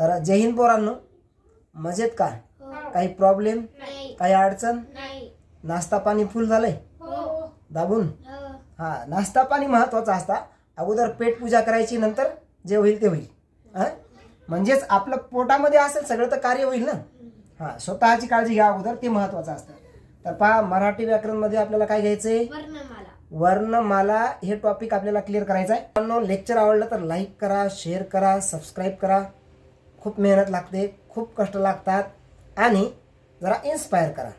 तर जय हिंद पोरांनो, मजेत का? काही प्रॉब्लेम, काही अडचण? नाश्ता पाणी फुल झालंय दाबून? हा, नाश्ता पाणी महत्वाचा असता. अगोदर पेट पूजा करायची, नंतर जे होईल ते होईल. म्हणजेच आपलं पोटामध्ये असेल सगळं तर कार्य होईल ना. हा, स्वतःची काळजी घ्या अगोदर, ते महत्वाचं असतं. तर पहा, मराठी व्याकरण मध्ये आपल्याला काय घ्यायचंय? वर्णमाला. हे टॉपिक आपल्याला क्लिअर करायचं आहे. लेक्चर आवडलं तर लाईक करा, शेअर करा, सबस्क्राईब करा. खूप मेहनत लागते, खूप कष्ट लागतात, आणि जरा इन्स्पायर करा.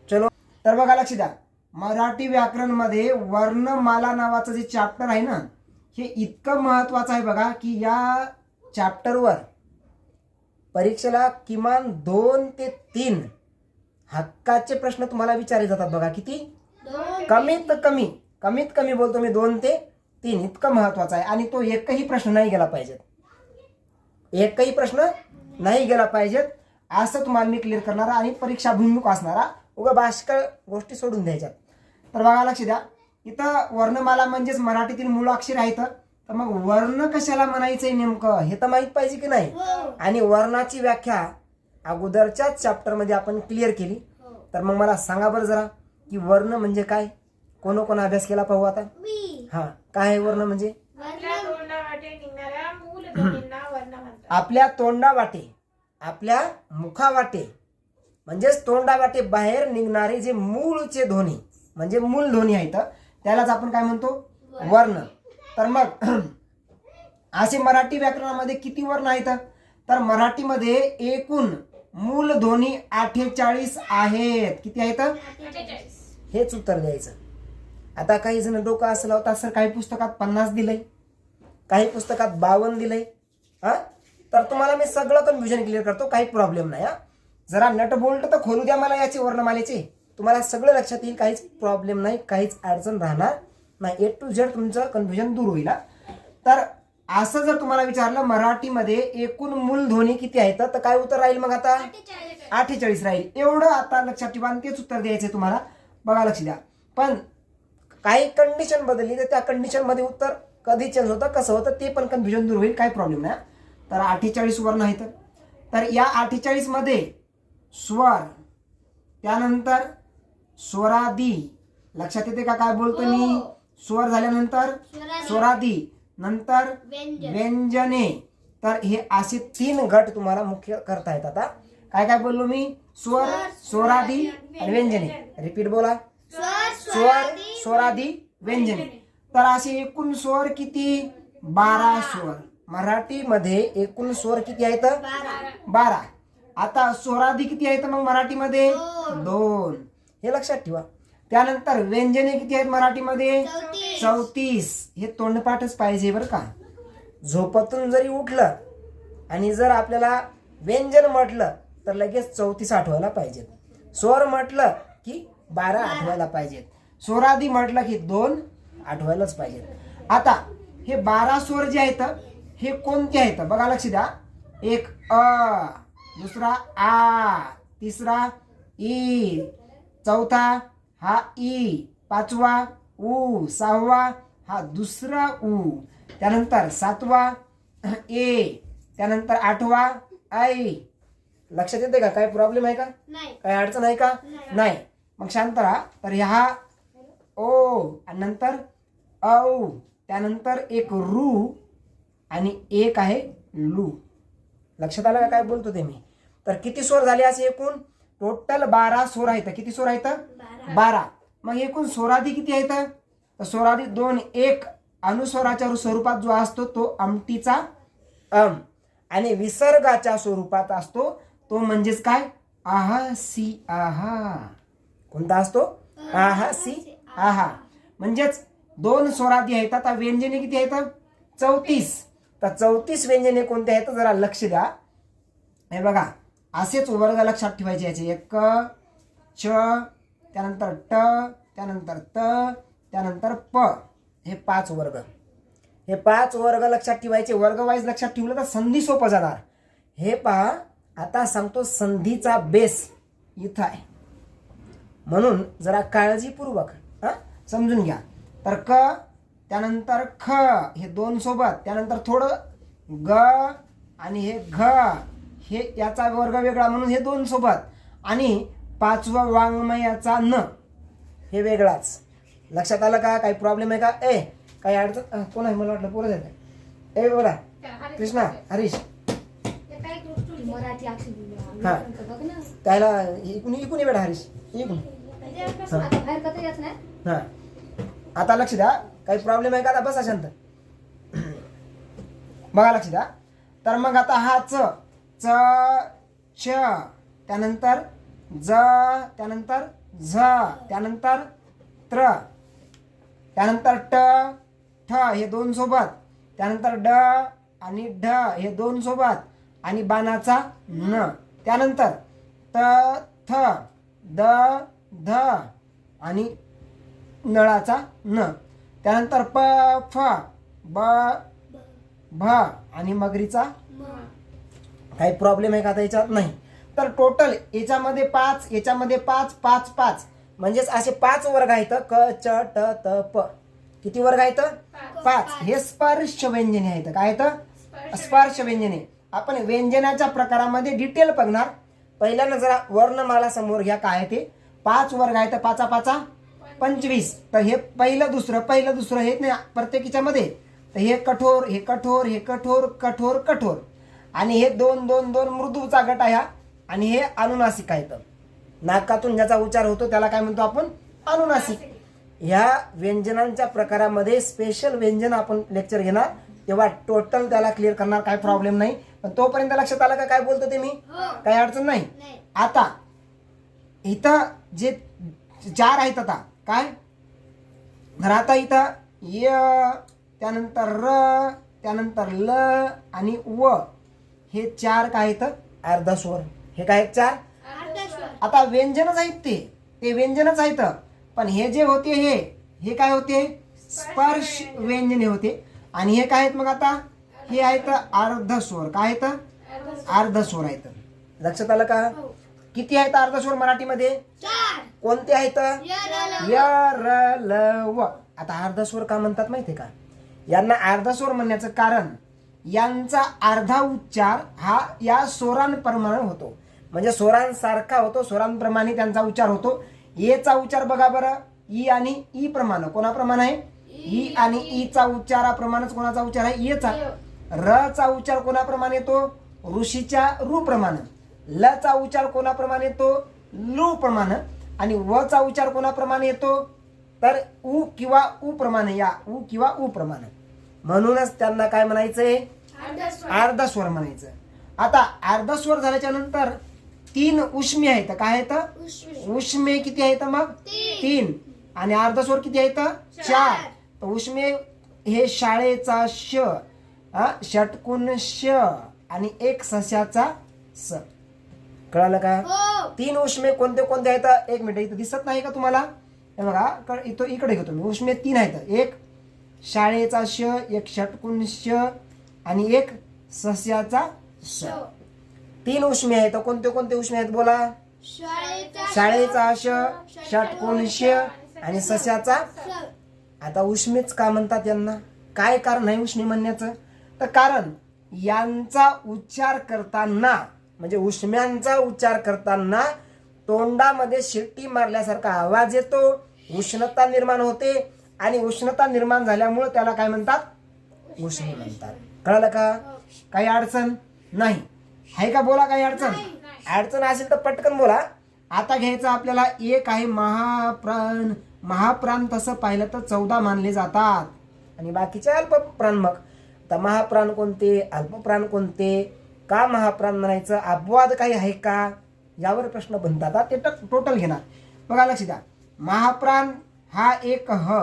चलो, तर बघा, लक्ष द्या. मराठी व्याकरण मध्ये वर्णमाला नावाचं जे चॅप्टर आहे ना, हे इतकं महत्वाचं आहे बघा, की या चॅप्टरवर परीक्षेला किमान 2 ते 3 हक्काचे प्रश्न तुम्हाला विचारले जातात बघा. किती? कमीत कमी बोलतो मी 2 ते 3. इतकं महत्वाचं आहे. आणि तो एकही प्रश्न नाही गेला पाहिजेत. एकही प्रश्न नाही गेला पाहिजेत असं तुम्हाला मी क्लिअर करणारा आणि परीक्षाभिमुख असणारा, उगा बाष्कळ गोष्टी सोडून द्यायच्यात. तर बघा, लक्ष द्या. इथं वर्णमाला म्हणजेच मराठीतील मूळाक्षर आहेत. तर मग वर्ण कशाला म्हणायचंय नेमकं हे तर माहित पाहिजे की नाही? आणि वर्णाची व्याख्या अगोदरच्याच चॅप्टर मध्ये आपण क्लिअर केली. तर मग मला सांगा बरं जरा, की वर्ण म्हणजे काय? कोण अभ्यास केला पाहू आता? हा, काय आहे वर्ण म्हणजे? आपल्या तोंडावाटे, आपल्या मुखावाटे, म्हणजेच तोंडावाटे बाहेर निघणारे जे मूळचे ध्वनी, म्हणजे मूल ध्वनी आहेत, त्यालाच आपण काय म्हणतो? वर्ण. तर मग असे मराठी व्याकरणामध्ये किती वर्ण आहेत? तर मराठीमध्ये एकूण मूल ध्वनी 48 आहेत. किती आहेत? 48. हेच उत्तर द्यायचं. आता काही जण डोकं असं लावतात, सर काही पुस्तकात 50 दिलंय, काही पुस्तकात 52 दिलंय. तर तुम्हाला मी सगळं कन्फ्युजन क्लिअर करतो, काही प्रॉब्लेम नाही. जरा नट बोल्ट तर खोलू द्या मला याची वर्णमालेची, तुम्हाला सगळं लक्षात येईल. काहीच प्रॉब्लेम नाही, काहीच अडचण राहणार नाही. A to Z तुमचं कन्फ्युजन दूर होईल. तर असं जर तुम्हाला विचारलं मराठीमध्ये एकूण मूल ध्वनी किती आहेत, तर काय उत्तर राहील मग? आता 48 राहील. एवढं आता लक्षात ठेवा, आणि तेच उत्तर द्यायचंय तुम्हाला. बघा, लक्ष द्या. पण काही कंडिशन बदलली तर त्या कंडिशन मध्ये उत्तर कधी चेंज होतं, कसं होतं, ते पण कन्फ्युजन दूर होईल. काही प्रॉब्लेम नाही. तर 48 वर्ण आहेत. तर या 48 मध्ये स्वर, त्यानंतर स्वरादी, लक्षात येते का काय बोलतो मी? स्वर झाल्यानंतर स्वरादी, नंतर व्यंजने. तर हे असे 3 गट तुम्हाला मुख्य करता येतात. आता काय काय बोललो मी? स्वर, स्वरादी आणि व्यंजने. रिपीट बोला. स्वर, स्वरादी, व्यंजने. तर असे एकूण स्वर किती? 12 स्वर. मराठीमध्ये एकूण स्वर किती आहेत? 12. आता स्वरादी किती आहेत मग मराठीमध्ये? 2. हे लक्षात ठेवा. त्यानंतर व्यंजने किती आहेत मराठीमध्ये? 34. हे तोंडपाठच पाहिजे बरं का. झोपेतून जरी उठलं आणि जर आपल्याला व्यंजन म्हटलं तर लगेच 34 आठवायला पाहिजेत. स्वर म्हटलं की 12 आठवायला पाहिजेत. स्वरादी म्हटलं की 2 आठवायलाच पाहिजेत. आता हे 12 स्वर जे आहेत हे कोणते आहेत? बघा, लक्ष द्या. एक अ, दुसरा आ, तिसरा ई, चौथा हा ई, पाचवा उ, सहावा हा दुसरा उ, त्यानंतर 7वा ए, त्यानंतर 8वा ऐ. लक्षात येते का? काय प्रॉब्लेम आहे का? काय अडचण आहे का? नाही. मग शांत राहा. तर ह्या ओ, आणि नंतर औ, त्यानंतर एक रू, आणि एक आहे लू. लक्षात आलं का काय बोलतो ते मी? तर किती स्वर झाले असे एकूण? टोटल 12 स्वर आहेत. किती स्वर आहेत? 12. मग एकूण स्वरादी किती आहेत? तर स्वरादी 2. एक अनुस्वराच्या स्वरूपात जो असतो तो अमटीचा अम, आणि विसर्गाच्या स्वरूपात असतो तो म्हणजेच काय? आहा सी आहा. कोणता असतो? आहा सी आहा. म्हणजेच 2 स्वरादी आहेत. आता व्यंजने किती आहेत? 34. तर 34 व्यंजने कोणते आहेत? जरा लक्ष द्या. हे बघा, असेच वर्ग लक्षात ठेवायचे याचे. एक च, त्यानंतर ट, त्यानंतर त, त्यानंतर प. हे 5 वर्ग. हे 5 वर्ग लक्षात ठेवायचे. वर्ग वाईज लक्षात ठेवलं तर संधी सोपं जाणार. हे पहा, आता सांगतो संधीचा बेस इथं आहे, म्हणून जरा काळजीपूर्वक समजून घ्या. तर क, त्यानंतर ख, हे 2 सोबत, त्यानंतर थोडं ग, आणि हे घ, हे याचा वर्ग वेगळा म्हणून हे 2 सोबत, आणि 5वा वाङ्मयाचा न हे वेगळाच. लक्षात आलं का? काही प्रॉब्लेम आहे का? काही अडचण कोण आहे? मला वाटलं पोरं जायचं. बोला कृष्णा, हरीश. हा त्याला इकून बेटा हरीश इकून. हा आता लक्ष द्या. काही प्रॉब्लेम आहे का? आता बसा शांत. बघा लक्ष द्या. तर मग आता हा च च त्यानंतर ज त्यानंतर झ त्यानंतर त्र त्यानंतर ट ठ हे 2 सोबत, त्यानंतर ड आणि ढ हे 2 सोबत, आणि बाणाचा न, त्यानंतर त थ द ध आणि नळाचा न, त्यानंतर प फ ब भ आणि मगरीचा. काही प्रॉब्लेम आहे का आता याच्यात? नाही. तर टोटल याच्यामध्ये 5 याच्यामध्ये 5 5 5 म्हणजेच असे 5 वर्ग आहेत. क च ट त प. किती वर्ग आहेत? 5. हे स्पर्श व्यंजने आहेत. काय आहेत? स्पर्श व्यंजने. आपण व्यंजनाच्या प्रकारामध्ये डिटेल बघणार. पहिल्यांदा जरा वर्णमाला समोर घ्या. काय आहे ते? 5 वर्ग आहेत. 5 5 25. तर हे पहिलं दुसरं हे नाही प्रत्येकीच्या मध्ये. तर हे कठोर हे कठोर हे कठोर कठोर कठोर, आणि हे 2 2 2 मृदूचा गट आहे, आणि हे अनुनासिक आहेत. नाकातून ज्याचा उच्चार होतो त्याला काय म्हणतो आपण? अनुनासिक. ह्या व्यंजनांच्या प्रकारामध्ये स्पेशल व्यंजन आपण लेक्चर घेणार, तेव्हा टोटल त्याला क्लिअर करणार. काय प्रॉब्लेम नाही. पण तोपर्यंत लक्षात आलं का काय बोलतो ते मी? काही अडचण नाही. आता इथं जे 4 आहेत आता काय? तर आता इथं य त्यानंतर र त्यानंतर ल आणि व हे 4 काय आहेत? अर्धस्वर. हे काय आहेत? 4. आता व्यंजनच आहेत ते व्यंजनच आहेत. पण हे जे होते हे काय होते? स्पर्श व्यंजने होते. आणि हे काय आहेत? मग आता हे आहेत अर्धस्वर. काय आहेत? अर्धस्वर आहेत. लक्षात आलं का? किती आहेत अर्धस्वर मराठीमध्ये? 4. कोणते आहेत? य र ल व. आता अर्धस्वर का म्हणतात माहितीये का? यांना अर्धस्वर म्हणण्याचं कारण यांचा अर्धा उच्चार हा या स्वरांप्रमाणे होतो. म्हणजे स्वरांसारखा होतो, स्वरांप्रमाणे त्यांचा उच्चार होतो. एचा उच्चार बघा बरं, ई आणि ई प्रमाणे. कोणाप्रमाणे आहे? ई आणि ईचा उच्चाराप्रमाणेच कोणाचा उच्चार आहे? एचा. र चा उच्चार कोणाप्रमाणे येतो? ऋषीच्या रू प्रमाणे. ल चा उच्चार कोणाप्रमाणे येतो? लू प्रमाणे. आणि व चा उच्चार कोणाप्रमाणे येतो? तर उ किंवा उ प्रमाणे. या उ किंवा उ प्रमाणे. म्हणूनच त्यांना काय म्हणायचंय? अर्धस्वर म्हणायचं. आता अर्धस्वर झाल्याच्या नंतर 3 उष्मे आहेत. काय आहेत? उष्मे किती आहेत? मग 3. आणि अर्धस्वर किती आहेत? 4. उष्मे हे शाळेचा श, षटकुण श आणि 1 सस्याचा स. कळालं का? 3 उष्मे कोणते कोणते आहेत? 1 मिनिट, इथं दिसत नाही का तुम्हाला? हे बघा इथं इकडे घेतो मी. उष्मे 3 आहेत. 1 शाळेचा श, 1 षटकुण श आणि 1 सस्याचा स. 3 उष्मे आहेत. कोणते कोणते उष्मे आहेत बोला? शाळेचा श, षटकुण श आणि सस्याचा. आता उष्मेच का म्हणतात यांना? काय कारण आहे उष्मे म्हणण्याचं? तर कारण यांचा उच्चार करताना, म्हणजे उष्म्यांचा उच्चार करताना तोंडामध्ये शिट्टी मारल्यासारखा आवाज येतो, उष्णता निर्माण होते, आणि उष्णता निर्माण झाल्यामुळे त्याला काय म्हणतात? उष्मे म्हणतात. कळालं का? काही अडचण नाही आहे का? बोला काही अडचण? अडचण असेल तर पटकन बोला. आता घ्यायचं आपल्याला एक आहे महाप्राण. महाप्राण तसं पाहिलं तर 14 मानले जातात, आणि बाकीचे अल्पप्राण. मग आता महाप्राण कोणते, अल्पप्राण कोणते, का महाप्राण म्हणायचं, अपवाद काही आहे का, यावर प्रश्न बनतात. ते टोटल घेणार. बघा लक्ष द्या. महाप्राण हा एक ह,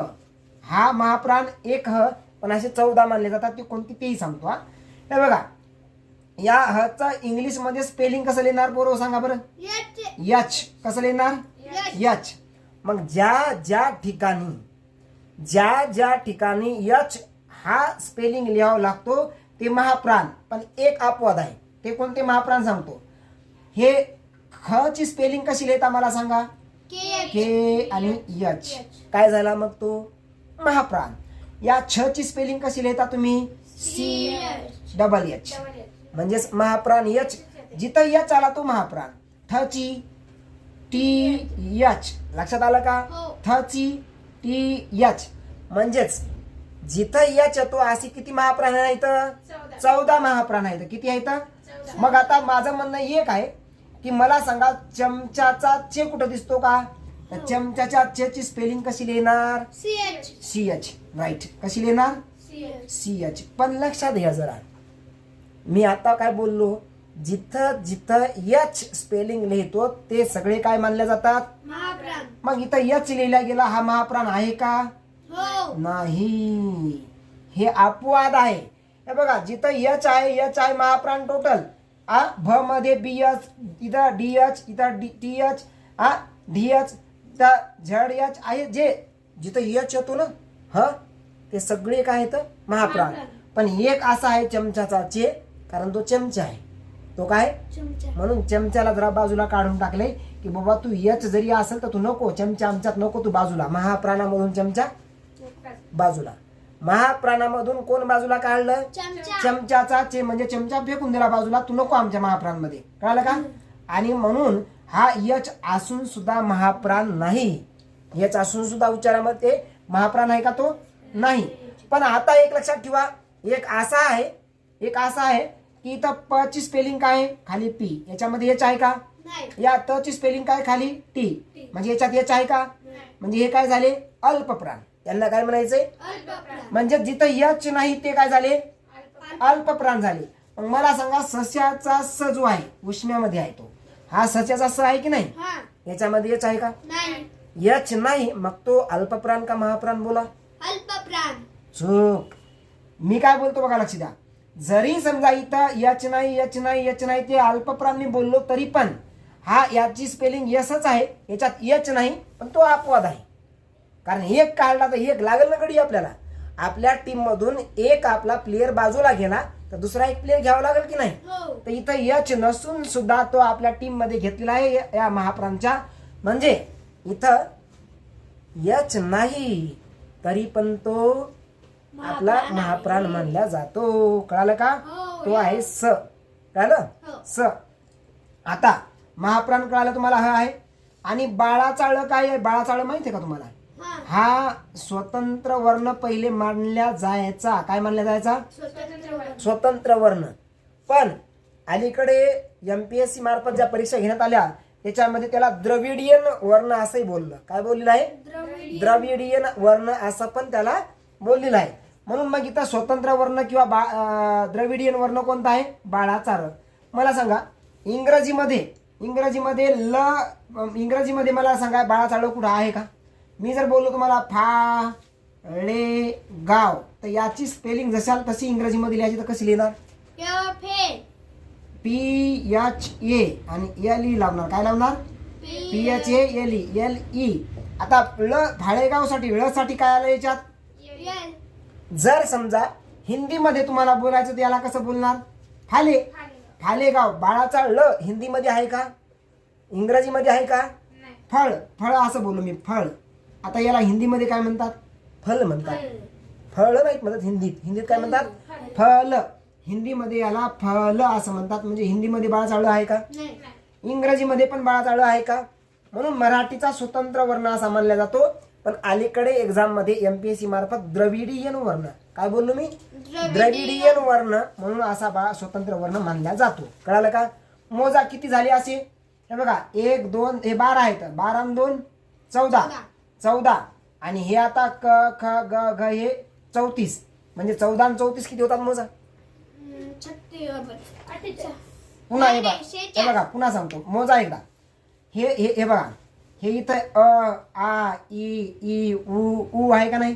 हा महाप्राण एक ह, पण असे 14 मानले जातात. ते कोणती तेही सांगतो. हे बघा, या ह चा इंग्लिश मध्ये स्पेलिंग कसं लिहिणार बरोबर सांगा बरं? यच. कसं लिहिणार? यच. मग ज्या ज्या ठिकाणी यच हा स्पेलिंग लिहावा लागतो ते महाप्राण. पण एक अपवाद आहे. ते कोणते महाप्राण सांगतो. हे ख ची स्पेलिंग कशी लिहिता मला सांगा? के आणि यच. काय झाला मग तो? महाप्राण. या छ ची स्पेलिंग कशी लिहिता तुम्ही? C double H. म्हणजेच महाप्राण यच जिथं यच आला तो महाप्राण. थची टी यच, लक्षात आलं का? थची टी यच म्हणजेच जिथं यच येतो अशी किती महाप्राण आहेत? 14 महाप्राण आहेत. किती आहेत? मग आता माझं म्हणणं एक आहे की मला सांगा चमचाचा चे कुठं दिसतो का? तर चमचाच्या चे ची स्पेलिंग कशी लिहिणार? CH. राईट. कशी लिहिणार? CH. पण लक्षात घ्या जरा, मी आता काय बोललो, जिथं जिथं यच स्पेलिंग लिहितो ते सगळे काय मानले जातात? महाप्राण. मग इथं यच लिहिला गेला, हा महाप्राण आहे का? नाही, हे अपवाद आहे. हे बघा, जिथं यच आहे महाप्राण टोटल. भ मध्ये BH, इथं DH, इथं TH, DH, ZH आहे. जे जिथं यच येतो ना ते सगळे काय आहेत? महाप्राण. पण एक असा आहे चमचाचा चे, कारण तो चमचा आहे. तो काय? म्हणून चमच्याला जरा बाजूला काढून टाकले की बाबा तू यच जरी असेल तर तू नको, चमचा आमच्यात नको, तू बाजूला. महाप्राणामधून चमचा बाजूला. महाप्राणामधून कोण बाजूला काढलं? चमचाचा चे, म्हणजे चमचा फेकून दिला बाजूला, तू नको आमच्या महाप्राणमध्ये. कळलं का? आणि म्हणून हा यच असून सुद्धा महाप्राण नाही. यच असून सुद्धा उच्चारामध्ये महाप्राण आहे का? तो नाही. पण आता एक लक्षात ठेवा, एक असा आहे की इथं प ची स्पेलिंग काय? खाली पी. याच्यामध्ये यच आहे का? या त ची स्पेलिंग काय? खाली टी. म्हणजे याच्यात यच आहे का? म्हणजे हे काय झाले? अल्पप्राण. यांना काय म्हणायचंय? म्हणजे जिथं यच नाही ते काय झाले? अल्पप्राण झाले. मग मला सांगा, सस्याचा स जो आहे उष्म्यामध्ये आहे, तो हा सस्याचा स आहे की नाही? याच्यामध्ये यच आहे का? यच नाही. मग तो अल्पप्राण का महाप्राण? बोला. अल्पप्राण. चूक. मी काय बोलतो बघा, लक्ष द्या. जरी समजा इथं यच नाही ते अल्पप्राण मी बोललो तरी पण हा याची स्पेलिंग यसच आहे, याच्यात यच नाही, पण तो अपवाद आहे. कारण एक काढला तर एक लागेल ना गडी आपल्याला. आपल्या टीम मधून एक आपला प्लेअर बाजूला गेला तर दुसरा एक प्लेअर घ्यावा लागेल की नाही? तर इथं यच नसून सुद्धा तो आपल्या टीम मध्ये घेतलेला आहे या महाप्राणच्या. म्हणजे इथं यच नाही तरी पण तो आपला महाप्राण मानला जातो. कळालं का? तो आहे स. कळालं? स. आता महाप्राण कळालं तुम्हाला? हा आहे. आणि बाळाचा ळ काय आहे? बाळाचा ळ माहिती आहे का तुम्हाला? हा स्वतंत्र वर्ण पहिले मानला जायचा. काय मानला जायचा? स्वतंत्र वर्ण. पण अलीकडे MPSC मार्फत ज्या परीक्षा घेण्यात आल्या त्याच्यामध्ये त्याला द्रविडियन वर्ण असंही बोललं. काय बोललेलं आहे? द्रविडियन वर्ण असं पण त्याला बोललेलं आहे. म्हणून मग इथं स्वतंत्र वर्ण किंवा द्रविडियन वर्ण कोणता आहे? बाळाचा र. मला सांगा, इंग्रजीमध्ये मला सांगा बाळाचा ळ कुठं आहे का? मी जर बोललो तुम्हाला फा ळे गाव, तर याची स्पेलिंग जशाल तशी इंग्रजीमध्ये लिहायची, तर कशी लिहिणार? PHA आणि LE लावणार. काय लावणार? PHA LE. आता फाळेगावसाठी साठी काय आलं याच्यात? जर समजा हिंदीमध्ये तुम्हाला बोलायचं तर याला कसं बोलणार? फालेगाव. बाळाचा ळ हिंदीमध्ये आहे का? इंग्रजीमध्ये आहे का? फळ असं बोलू मी, फळ. आता याला हिंदीमध्ये काय म्हणतात? फल म्हणतात. फळ नाहीत म्हणतात हिंदीत काय म्हणतात? फल. हिंदीमध्ये याला फल असं म्हणतात. म्हणजे हिंदीमध्ये बाळाचा ळ आहे का? इंग्रजीमध्ये पण बाळाचा ळ आहे का? म्हणून मराठीचा स्वतंत्र वर्ण असा मानला जातो. पण अलीकडे एक्झाम मध्ये MPSC मार्फत द्रविडियन वर्ण, काय बोललो मी? द्रविडियन वर्ण म्हणून असा स्वतंत्र वर्ण मानला जातो. कळालं का? मोजा किती झाले असे? हे बघा, 1 2 हे 12 आहेत. 12 आणि 2 14. आणि हे आता क ख ग घ हे 34. म्हणजे 14 आणि 34 किती होतात? मोजा. पुन्हा हे बघा, पुन्हा सांगतो, मोजा एकदा. हे बघा, हे इथं अ आ इ उ आहे का नाही?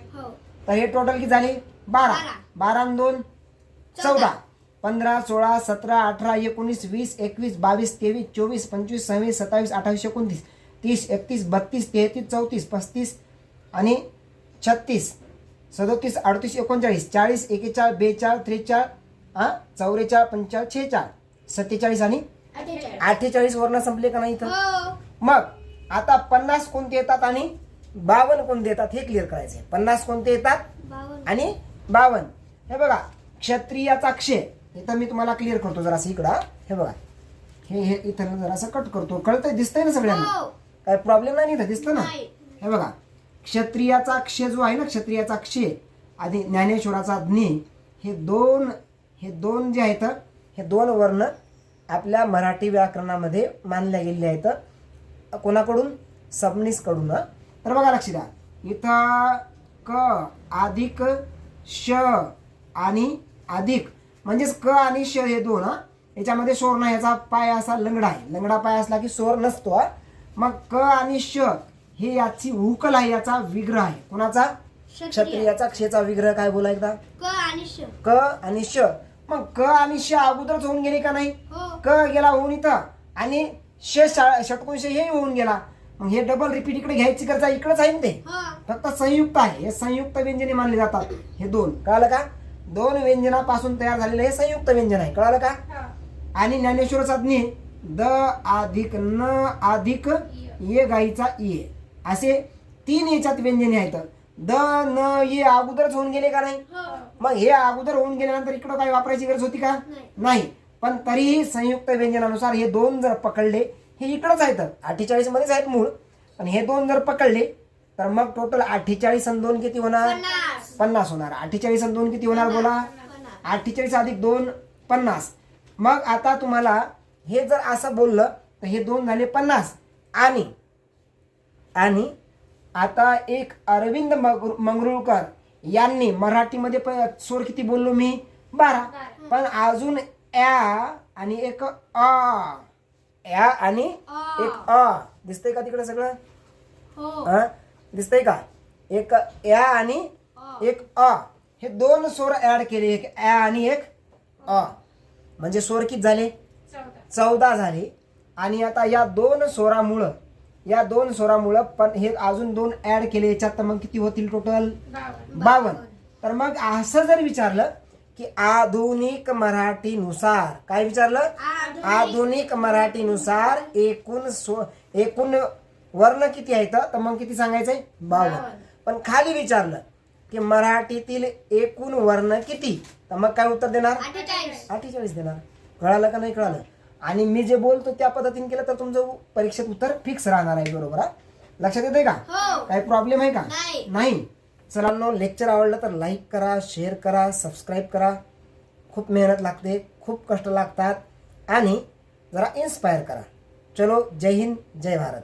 तर हे टोटल किती झाले? 12. 12 आणि 2 14. 15 16 17 18 19 20 21 22 23 24 25 26 27 28 29 30 31 32 33 34 35 आणि 36 37 38 39 40 41 42 43 44 45 46 47 आणि 48 वर्ण संपले का नाही इथं? मग आता 50 कोणते येतात आणि 52 कोणते येतात हे क्लिअर करायचे. 50 कोणते येतात आणि 52. हे बघा, क्षत्रियाचा क्षे, इथं मी तुम्हाला क्लिअर करतो जरासं इकडं. हे बघा, हे इथं जरा असं कट करतो. कळतंय, दिसतंय ना सगळ्यांना? हो. काय प्रॉब्लेम नाही इथं, दिसतं ना? नाही. हे बघा, क्षत्रियाचा क्ष जो आहे ना, क्षत्रियाचा क्ष आणि ज्ञानेश्वराचा ज्ञ, हे दोन जे आहेत, हे दोन वर्ण आपल्या मराठी व्याकरणामध्ये मानले गेलेले आहेत. कोणाकडून? सबनीसकडून. तर बघा, लक्ष द्या, इथं क अधिक श आणि अधिक म्हणजेच क आणि श हे दोन, याच्यामध्ये स्वर नाही. याचा पाय असा लंगडा आहे, लंगडा पाय असला की स्वर नसतो. मग क आणि श हे याची उकल आहे, याचा विग्रह आहे. कोणाचा? क्षत्रियाचा क्षेचा विग्रह. काय बोला एकदा? क आणि श. क आणि श. मग क आणि श अगोदरच होऊन गेले का नाही? हो. क गेला होऊन इथं आणि षटकोन श हे होऊन गेला. मग हे डबल रिपीट इकडे घ्यायची गरज आहे, इकडेच आहे ना ते, हो. फक्त संयुक्त आहे. हे संयुक्त व्यंजने मानले जातात. हे दोन, कळालं का? दोन व्यंजनापासून तयार झालेलं हे संयुक्त व्यंजन आहे, कळालं का? आणि ज्ञानेश्वराचा ज्ञ द अधिक न अधिक ये गाईचा ये, असे 3 याच्यात व्यंजने आहेत. द न ये अगोदरच होऊन गेले का नाही? हो. मग हे अगोदर होऊन गेल्यानंतर इकडं काय वापरायची गरज होती का? नाही. पण तरीही संयुक्त व्यंजनानुसार हे दोन जर पकडले, हे इकडंच आहेत, 48 मध्येच आहेत मूळ, पण हे दोन जर पकडले तर मग टोटल 48 आणि 2 किती होणार? 50 होणार. 48 आणि 2 किती होणार बोला? 48 अधिक 2 50. मग आता तुम्हाला हे जर असं बोललं तर हे 2 झाले 50. आणि आता एक अरविंद मंगरुळकर यांनी मराठीमध्ये स्वर किती बोललो मी? 12. पण अजून या आणि एक अ, या आणि एक अ, दिसतंय का तिकडे सगळं? हो. दिसतंय का? एक या आणि एक अ, हे 2 स्वर ऍड केले, एक या आणि एक अ, म्हणजे स्वर किती झाले? 14 झाले. आणि आता या दोन स्वरामुळं पण हे अजून 2 ऍड केले याच्यात, तर मग किती होतील टोटल? 52. तर मग असं जर विचारलं की आधुनिक मराठीनुसार, काय विचारलं? आधुनिक मराठीनुसार एकूण वर्ण किती आहेत, तर मग किती सांगायचंय? 52. पण खाली विचारलं की मराठीतील एकूण वर्ण किती, तर मग काय उत्तर देणार? 48 देणार. कळालं का नाही? कळालं. आणि मी जे बोलतो त्या पद्धतीने केलं तर तुमचं परीक्षेत उत्तर फिक्स राहणार आहे, बरोबर? लक्षात येतंय का? काही प्रॉब्लेम आहे का? नाही. चला, लेक्चर आवडलं तर लाईक करा, शेअर करा, सबस्क्राईब करा. खूप मेहनत लागते, खूप कष्ट लागतात, आणि जरा इन्स्पायर करा. चलो, जय हिंद, जय भारत.